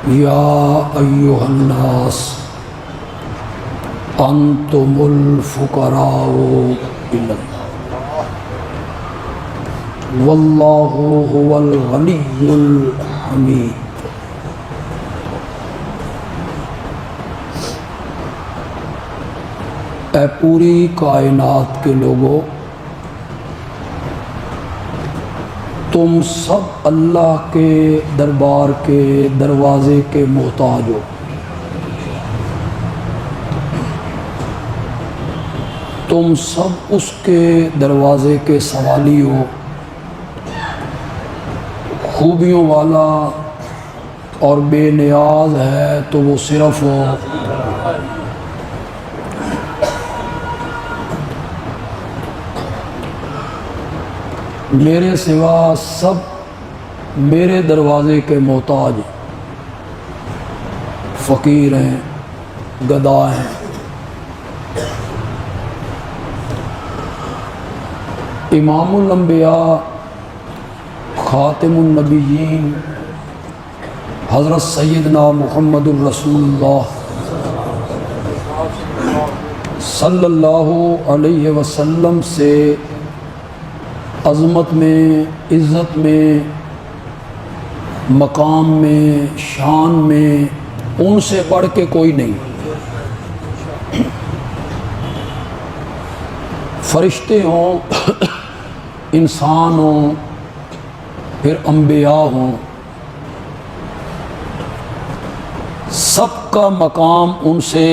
یا ایھا الناس انتم الفقراء الی اللہ واللہ هو الغنی الحمید۔ اے پوری کائنات کے لوگوں، تم سب اللہ کے دربار کے دروازے کے محتاج ہو، تم سب اس کے دروازے کے سوالی ہو۔ خوبیوں والا اور بے نیاز ہے تو وہ صرف ہو میرے سوا سب میرے دروازے کے محتاج ہیں، فقیر ہیں، گدا ہیں۔ امام الانبیاء خاتم النبیین حضرت سیدنا محمد الرسول اللہ صلی اللہ علیہ وسلم سے عظمت میں، عزت میں، مقام میں، شان میں ان سے بڑھ کے کوئی نہیں۔ فرشتے ہوں، انسان ہوں، پھر انبیاء ہوں، سب کا مقام ان سے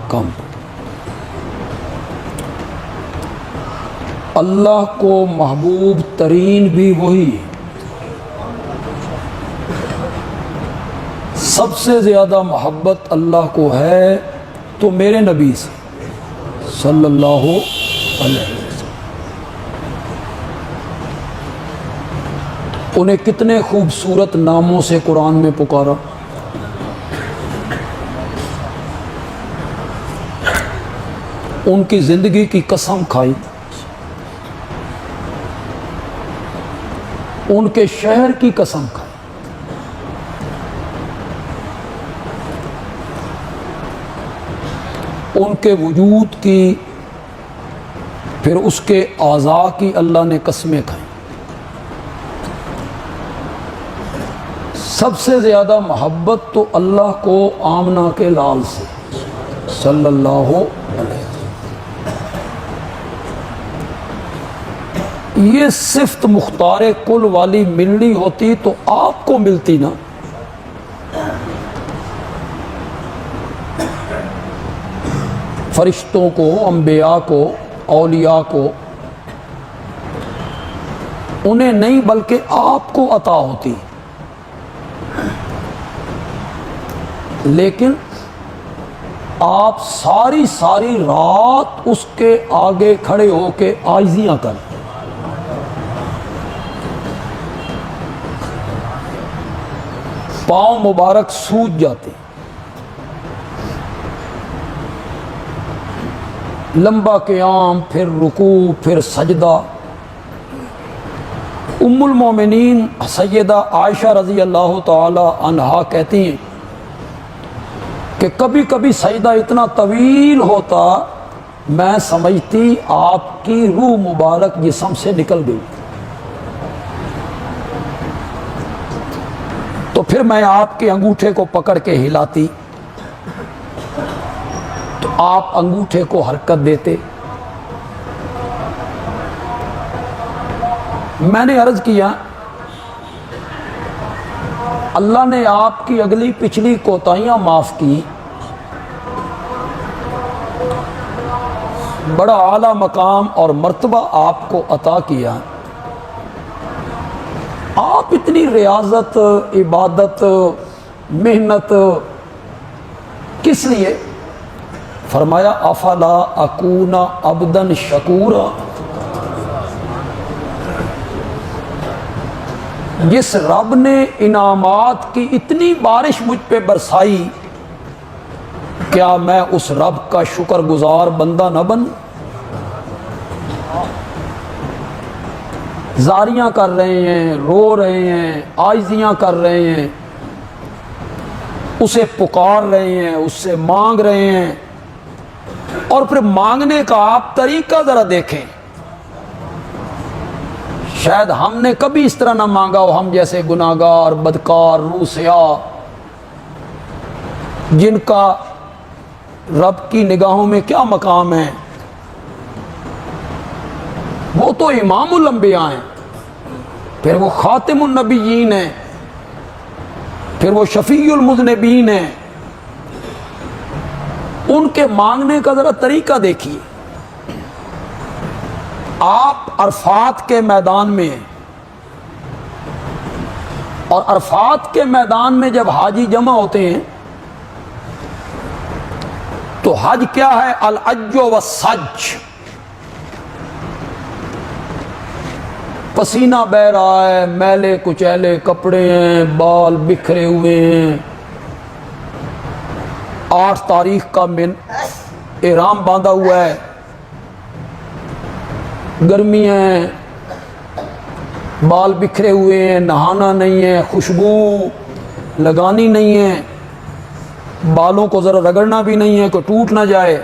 کم۔ اللہ کو محبوب ترین بھی وہی ہے، سب سے زیادہ محبت اللہ کو ہے تو میرے نبی سے صلی اللہ علیہ وسلم۔ انہیں کتنے خوبصورت ناموں سے قرآن میں پکارا۔ ان کی زندگی کی قسم کھائی، ان کے شہر کی قسم کھائی، ان کے وجود کی، پھر اس کے اعضاء کی اللہ نے قسمیں کھائیں۔ سب سے زیادہ محبت تو اللہ کو آمنہ کے لال سے صلی اللہ علیہ وسلم۔ یہ صفت مختار کل والی ملنی ہوتی تو آپ کو ملتی نا۔ فرشتوں کو، انبیاء کو، اولیاء کو انہیں نہیں بلکہ آپ کو عطا ہوتی، لیکن آپ ساری رات اس کے آگے کھڑے ہو کے عاجزیاں کریں۔ پاؤں مبارک سوج جاتے، لمبا قیام، پھر رکوع، پھر سجدہ۔ ام المومنین سیدہ عائشہ رضی اللہ تعالی عنہا کہتی ہیں کہ کبھی کبھی سجدہ اتنا طویل ہوتا میں سمجھتی آپ کی روح مبارک جسم سے نکل گئی، تو پھر میں آپ کے انگوٹھے کو پکڑ کے ہلاتی تو آپ انگوٹھے کو حرکت دیتے۔ میں نے عرض کیا اللہ نے آپ کی اگلی پچھلی کوتاہیاں معاف کی، بڑا اعلیٰ مقام اور مرتبہ آپ کو عطا کیا، آپ اتنی ریاضت، عبادت، محنت کس لیے؟ فرمایا افلا اکون عبدا شکورا، جس رب نے انعامات کی اتنی بارش مجھ پہ برسائی، کیا میں اس رب کا شکر گزار بندہ نہ بنوں؟ زاریاں کر رہے ہیں، رو رہے ہیں، عاجزیاں کر رہے ہیں، اسے پکار رہے ہیں، اس سے مانگ رہے ہیں، اور پھر مانگنے کا آپ طریقہ ذرا دیکھیں. شاید ہم نے کبھی اس طرح نہ مانگا ہو، ہم جیسے گناہگار، بدکار، روسیاہ، جن کا رب کی نگاہوں میں کیا مقام ہے. وہ تو امام الانبیاء ہیں، پھر وہ خاتم النبیین ہیں، پھر وہ شفیع المذنبین ہیں. ان کے مانگنے کا ذرا طریقہ دیکھیے. آپ عرفات کے میدان میں ہیں، اور عرفات کے میدان میں جب حاجی جمع ہوتے ہیں تو حج کیا ہے؟ الحج والسج. پسینہ بہ رہا ہے، میلے کچیلے کپڑے ہیں، بال بکھرے ہوئے ہیں. 8 تاریخ کا احرام باندھا ہوا ہے، گرمی ہے، بال بکھرے ہوئے ہیں، نہانا نہیں ہے، خوشبو لگانی نہیں ہے، بالوں کو ذرا رگڑنا بھی نہیں ہے کہ ٹوٹ نہ جائے.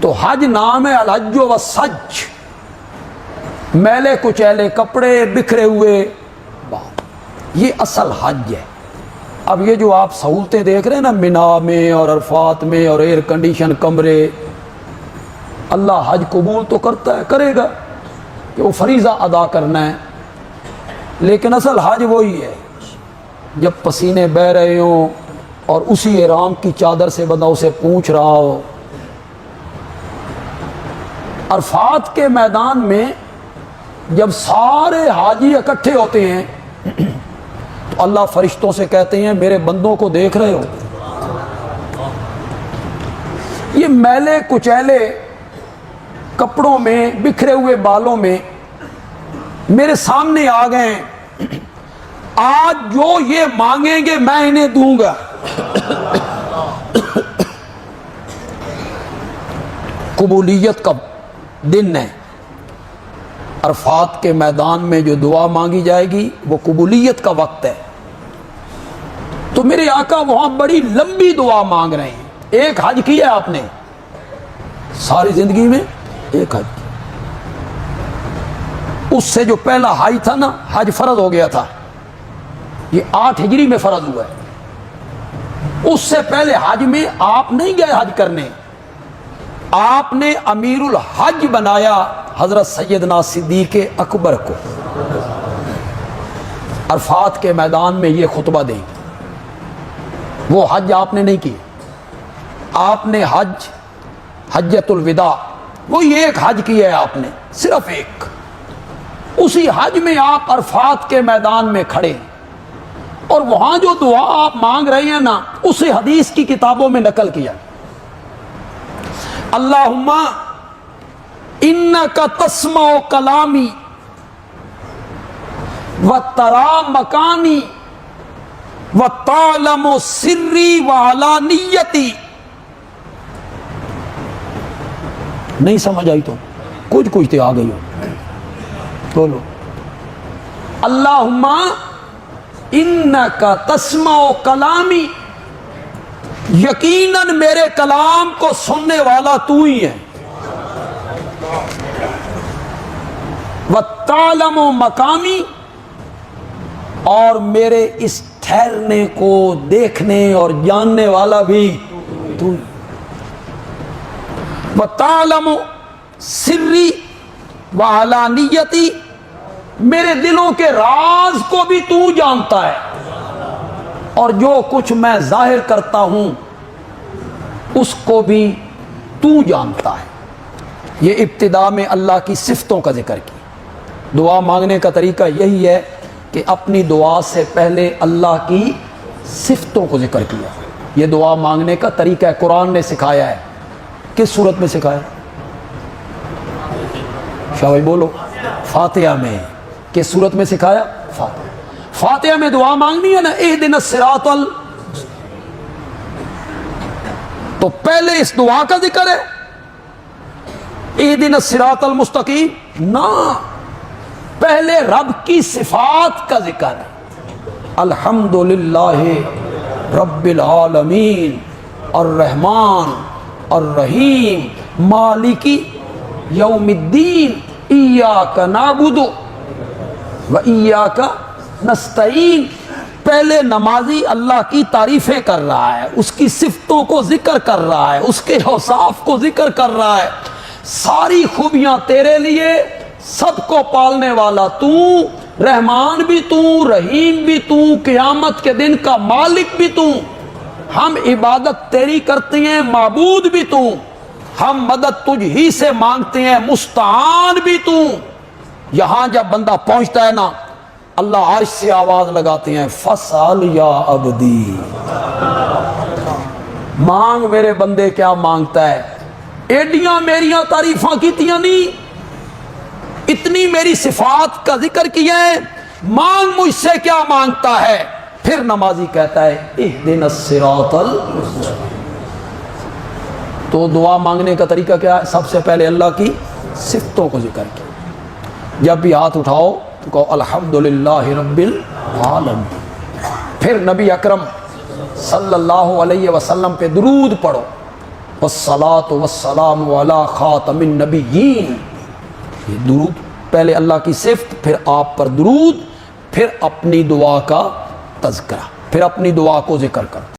تو حج نام ہے الحج والسج. میلے کچیلے کپڑے، بکھرے ہوئے بال، یہ اصل حج ہے. اب یہ جو آپ سہولتیں دیکھ رہے ہیں نا منا میں اور عرفات میں اور ایئر کنڈیشن کمرے، اللہ حج قبول تو کرتا ہے، کرے گا کہ وہ فریضہ ادا کرنا ہے، لیکن اصل حج وہی ہے جب پسینے بہہ رہے ہوں اور اسی احرام کی چادر سے بندہ اسے پوچھ رہا ہو. عرفات کے میدان میں جب سارے حاجی اکٹھے ہوتے ہیں تو اللہ فرشتوں سے کہتے ہیں میرے بندوں کو دیکھ رہے ہو؟ یہ میلے کچیلے کپڑوں میں، بکھرے ہوئے بالوں میں میرے سامنے آ گئے ہیں. آج جو یہ مانگیں گے میں انہیں دوں گا. قبولیت کا دن ہے. عرفات کے میدان میں جو دعا مانگی جائے گی وہ قبولیت کا وقت ہے. تو میرے آقا وہاں بڑی لمبی دعا مانگ رہے ہیں. ایک حج کیا آپ نے ساری زندگی میں، ایک حج. اس سے جو پہلا حج تھا نا، حج فرض ہو گیا تھا، یہ 8 ہجری میں فرض ہوا ہے. اس سے پہلے حج میں آپ نہیں گئے حج کرنے، آپ نے امیر الحج بنایا حضرت سیدنا صدیق اکبر کو. عرفات کے میدان میں یہ خطبہ دیں. وہ حج آپ نے نہیں کی، آپ نے حجۃ الوداع، وہی ایک حج کیا ہے آپ نے، صرف ایک. اسی حج میں آپ عرفات کے میدان میں کھڑے، اور وہاں جو دعا آپ مانگ رہے ہیں نا اسے حدیث کی کتابوں میں نقل کیا. اللہم انک تسمع کلامی وترا مکانی وتعلم سری وعلانیتی. نہیں سمجھ آئی تو کچھ تو آ گئی ہو، بولو. اللہم انک تسمع کلامی، یقیناً میرے کلام کو سننے والا تو ہی ہے. وَتَعْلَمُ مَقَامِي، اور میرے اس ٹھہرنے کو دیکھنے اور جاننے والا بھی تو. وَتَعْلَمُ سِرِّي وَعَلَانِيَّتِي، میرے دلوں کے راز کو بھی تو جانتا ہے، اور جو کچھ میں ظاہر کرتا ہوں اس کو بھی تو جانتا ہے. یہ ابتدا میں اللہ کی صفتوں کا ذکر کی. دعا مانگنے کا طریقہ یہی ہے کہ اپنی دعا سے پہلے اللہ کی صفتوں کو ذکر کیا. یہ دعا مانگنے کا طریقہ ہے، قرآن نے سکھایا ہے. کس صورت میں سکھایا؟ شاہ بھائی بولو. فاتحہ میں. کس صورت میں سکھایا؟ فاتحہ میں دعا مانگنی ہے نا، اہدنا الصراط تو پہلے اس دعا کا ذکر ہے، اہدنا الصراط المستقیم نہ، پہلے رب کی صفات کا ذکر ہے. الحمدللہ رب العالمین الرحمن الرحیم مالکی یوم الدین ایاک نعبد و ایاک نستعین۔ پہلے نمازی اللہ کی تعریفیں کر رہا ہے، اس کی صفتوں کو ذکر کر رہا ہے، اس کے اوصاف کو ذکر کر رہا ہے، ساری خوبیاں تیرے لیے، سب کو پالنے والا تو، رحمان بھی تو، رحیم بھی تو، قیامت کے دن کا مالک بھی تو، ہم عبادت تیری کرتے ہیں، معبود بھی تو، ہم مدد تجھ ہی سے مانگتے ہیں، مستعان بھی تو۔ یہاں جب بندہ پہنچتا ہے نا، اللہ عرش سے آواز لگاتے ہیں فَاسْأَلْ يَا عَبْدِي، مانگ میرے بندے کیا مانگتا ہے۔ ایڈیاں میریاں تعریفاں کیتیاں نہیں، اتنی میری صفات کا ذکر کیا ہے، مانگ مجھ سے کیا مانگتا ہے۔ پھر نمازی کہتا ہے اہدنا الصراط المستقیم۔ تو دعا مانگنے کا طریقہ کیا ہے؟ سب سے پہلے اللہ کی صفتوں کو ذکر کیا، جب بھی ہاتھ اٹھاؤ تو کہو الحمدللہ رب العالمین، پھر نبی اکرم صلی اللہ علیہ وسلم پہ درود پڑھو، والصلاۃ والسلام علی خاتم النبیین۔ یہ درود پہلے اللہ کی صفت، پھر آپ پر درود، پھر اپنی دعا کا تذکرہ، پھر اپنی دعا کو ذکر کرو۔